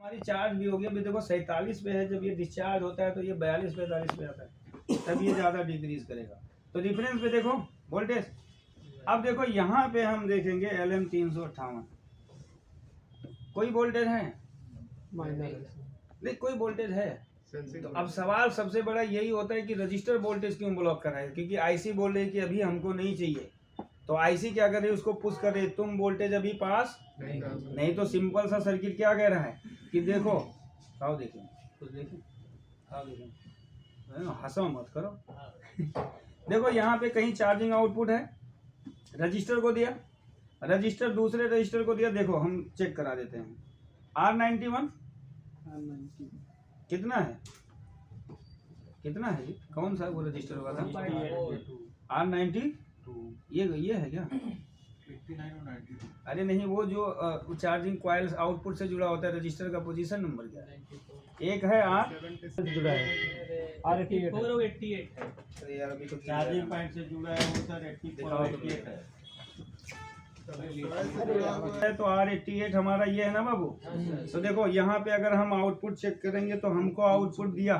हमारी चार्ज भी होगी। अभी देखो 47 पे है, जब ये डिस्चार्ज होता है तो ये 42-45 पे आता है, तब ये ज़्यादा डिक्रीज करेगा। तो डिफरेंस पे देखो वोल्टेज। अब देखो यहाँ पे हम देखेंगे LM 358, कोई वोल्टेज है नहीं, कोई वोल्टेज है। तो अब सवाल सबसे बड़ा यही होता है कि रजिस्टर वोल्टेज क्यों ब्लॉक कर रहा है, क्योंकि आईसी बोल रही है कि अभी हमको नहीं चाहिए। तो आईसी क्या कर रही है, उसको पुश कर रही है, तुम वोल्टेज अभी पास नहीं। तो सिंपल सा सर्किट क्या कह रहा है कि देखो, आओ देखें, कुछ देखें, आओ देखें, हंसो मत करो। देखो यहाँ पे कहीं चार्जिंग आउटपुट है, रजिस्टर को दिया, रजिस्टर दूसरे रजिस्टर को दिया। देखो हम चेक करा देते हैं। R91 कितना है, कितना है, कौन सा वो रजिस्टर वाला? R90 ये है क्या? 89 और 92। अरे नहीं, वो जो चार्जिंग कॉइल आउटपुट से जुड़ा होता है, रजिस्टर का पोजीशन नंबर क्या है? एक है R जुड़ा है, R88 है। अरे यार अभी तो चार्जिंग पॉइंट से जुड़ा है वो सर 88 है। तो R88 हमारा ये है ना बाबू। तो देखो यहाँ पे अगर हम आउटपुट चेक करेंगे तो हमको आउटपुट दिया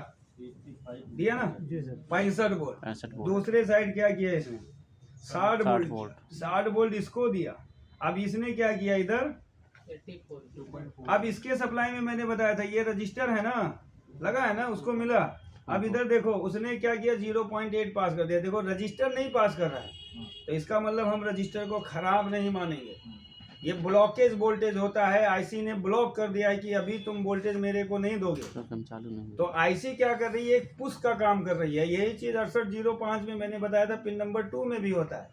ना 65 वोल्ट। दूसरे साइड क्या किया इसने 60 वोल्ट, 60 वोल्ट इसको दिया। अब इसने क्या किया इधर 84। अब इसके सप्लाई में मैंने बताया था ये रजिस्टर है ना, लगा है ना, उसको मिला। अब इधर देखो उसने क्या किया 0.8 पास कर दिया। देखो रजिस्टर नहीं पास कर रहा है, तो इसका मतलब हम रजिस्टर को खराब नहीं मानेंगे। ये ब्लॉकेज वोल्टेज होता है, आईसी ने ब्लॉक कर दिया है कि अभी तुम वोल्टेज मेरे को नहीं दोगे। तो आईसी क्या कर रही है, एक पुश का काम कर रही है। यही चीज 6805 में मैंने बताया था, पिन नंबर 2 में भी होता है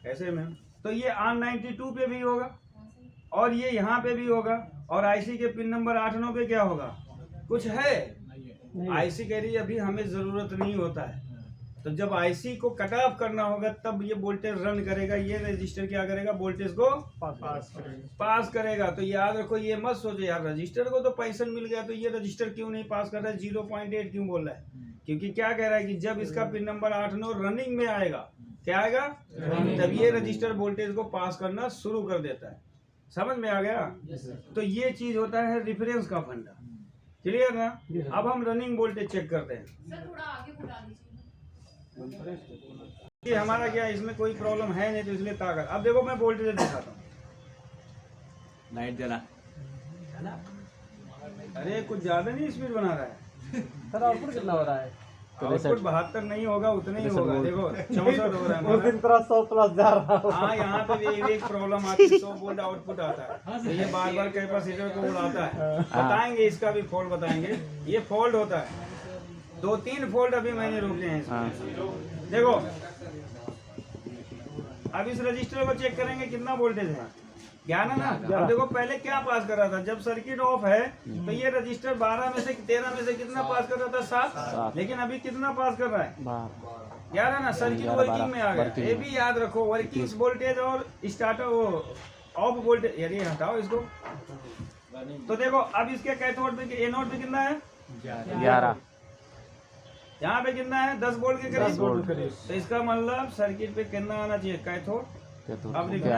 ऐसे में। तो ये R92 पे भी होगा और ये यहाँ पे भी होगा, और आईसी के पिन नंबर 8-9 पे क्या होगा, कुछ है। आईसी कह रही है अभी हमें जरूरत नहीं होता है। तो जब आईसी को कट ऑफ करना होगा तब ये वोल्टेज रन करेगा, ये रजिस्टर क्या करेगा, वोल्टेज को पास करेगा। तो याद रखो, ये मत सोचो यार रजिस्टर को तो पैसा मिल गया तो ये रजिस्टर क्यों नहीं पास कर रहा है, 0.8 क्यों बोल रहा है, क्योंकि क्या कह रहा है कि जब इसका पिन नंबर 8-9 रनिंग में आएगा, क्या आएगा, तब ये रजिस्टर वोल्टेज को पास करना शुरू कर देता है। समझ में आ गया? तो ये चीज होता है रेफरेंस का फंडा। क्लियर ना? अब हम रनिंग वोल्टेज चेक करते हैं। सर थोड़ा आगे बुला लीजिए। ये हमारा क्या, इसमें कोई प्रॉब्लम है नहीं तो इसलिए ताकत। अब देखो मैं वोल्टेज दिखाता हूँ। लाइट जला। अरे कुछ ज्यादा नहीं स्पीड बना रहा है सर आउटपुट कितना हो रहा है? आउटपुट 72 नहीं होगा, उतना ही होगा। देखो 64 हो रहा है उस दिन तरह 100 प्लस जा रहा है। हाँ, यहाँ पे भी एक प्रॉब्लम आती है, 100 वोल्ट आउटपुट आता है। तो ये बार बार कैपेसिटर को उड़ाता है। बताएंगे इसका भी फॉल्ट बताएंगे। ये फॉल्ट होता है, 2-3 फॉल्ट अभी मैंने रोके हैं इसमें। देखो अब इस रजिस्टर को चेक करेंगे कितना वोल्टेज है, ज्ञान है ना। अब देखो पहले क्या पास कर रहा था, जब सर्किट ऑफ है तो ये रजिस्टर 12 में से 13 में से कितना पास कर रहा था, 7। लेकिन अभी कितना पास कर रहा है, याद है ना, सर्किट वर्किंग में आ गया। ये भी याद रखो, वर्किंग वोल्टेज और स्टार्टर वो ऑफ वोल्टेज। यार ये हटाओ इसको। तो देखो अब इसके कैथोड पे एनोड पे कितना है 11, यहाँ पे कितना है 10 वोल्ट के करीब। तो इसका मतलब सर्किट पे कितना आना चाहिए कैथोड, अब देखो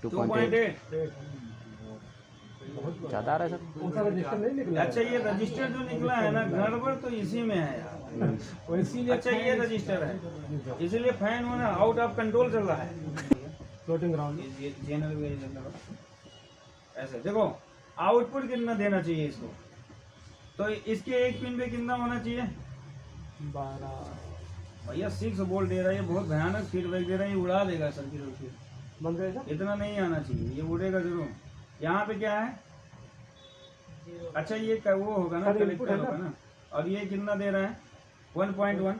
2.8 ज्यादा आ रहा है सर। उनका रजिस्टर नहीं निकला। अच्छा ये रजिस्टर जो निकला है ना, गड़बड़ तो इसी में है यार। इसीलिए अच्छा ये रजिस्टर है, इसीलिए फैन होना आउट ऑफ कंट्रोल चल रहा है। फ्लोटिंग ग्राउंड ऐसे देखो आउटपुट कितना देना चाहिए इसको, तो इसके एक पिन पे कितना होना चाहिए 12 भैया 6 वोल्ट दे रहा है। ये बहुत भयानक फीडबैक दे रहा है, ये उड़ा देगा सर्किट। बंद करेगा। इतना नहीं आना चाहिए, ये उड़ेगा जरूर। यहाँ पे क्या है, अच्छा ये वो होगा ना, कलेक्टर होगा ना। और ये कितना दे रहा है 1.1।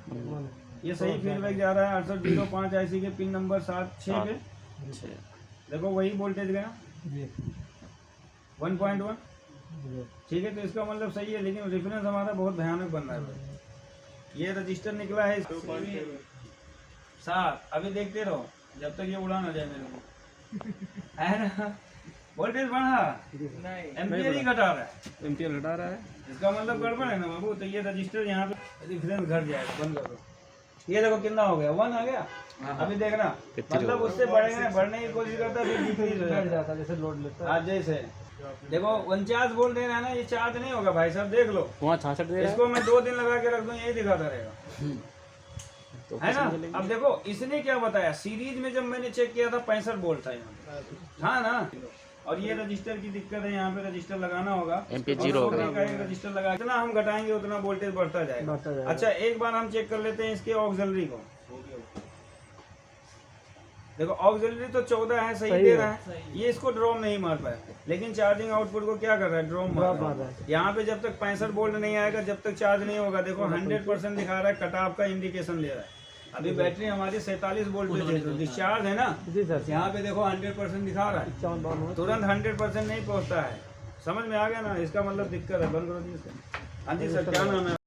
ये सही फीडबैक जा रहा है 6805 आईसी के पिन नंबर 7-6 पे। देखो वही वोल्टेज गया 1.1। ठीक है, तो इसका मतलब सही है, लेकिन रेफरेंस हमारा बहुत भयानक बन रहा है। ये रजिस्टर निकला है 7। अभी देखते रहो जब तक ये उड़ा ना जाए मेरे को, है ना। वोल्टेज बढ़ा एम्पियर ही घटा रहा है, एम्पियर घटा रहा है, इसका मतलब गड़बड़ है ना बाबू। तो ये रजिस्टर यहाँ पे रेफरेंस घट जाएगा, बंद कर दो। ये देखो कितना हो गया 1 आ गया। अभी देखना, कितनी मतलब होगा? उससे बढ़ेगा, बढ़ने की कोशिश करता है, फिर डिक्रीज हो बैठ जाता है। जाता है जैसे लोड लेता है। आज जैसे देखो 49 बोल दे रहा है ना, ये चार्ज नहीं होगा भाई साहब, देख लो। वहाँ 66 दे रहा है इसको मैं 2 दिन लगा के रख दूं, यही दिखाता रहेगा, तो है ना। कैसे चलेगी? अब देखो इसने क्या बताया, सीरीज में जब मैंने चेक किया था 65 वोल्ट था यहाँ पे, हाँ ना। और ये रजिस्टर की दिक्कत है, यहाँ पे रजिस्टर लगाना होगा, MP 0 हो और गया। सोने का एक रजिस्टर लगा, जितना हम घटाएंगे उतना वोल्टेज बढ़ता जाएगा। बढ़ता जाएगा। अच्छा एक बार हम चेक कर लेते हैं इसके ऑक्सिलरी को। देखो ऑक्सिलरी तो 14 है, सही सही दे है। रहा है, ये इसको ड्रॉप नहीं मार पाया, लेकिन चार्जिंग आउटपुट को क्या कर रहा है, ड्रॉप मार ड्रॉप रहा मार रहा है। है। यहाँ पे जब तक 65 वोल्ट नहीं आएगा, जब तक चार्ज नहीं होगा, देखो 100% दिखा रहा है, कट ऑफ का इंडिकेशन दे रहा है। अभी बैटरी हमारी 47 वोल्ट पे है, डिस्चार्ज है ना, जी सर। यहाँ पे देखो 100% दिखा रहा है, 51 तुरंत 100% नहीं पहुँचता है। समझ में आ गया ना, इसका मतलब दिक्कत है। बंद करो जी इसको। हाँ जी सर, क्या नाम है?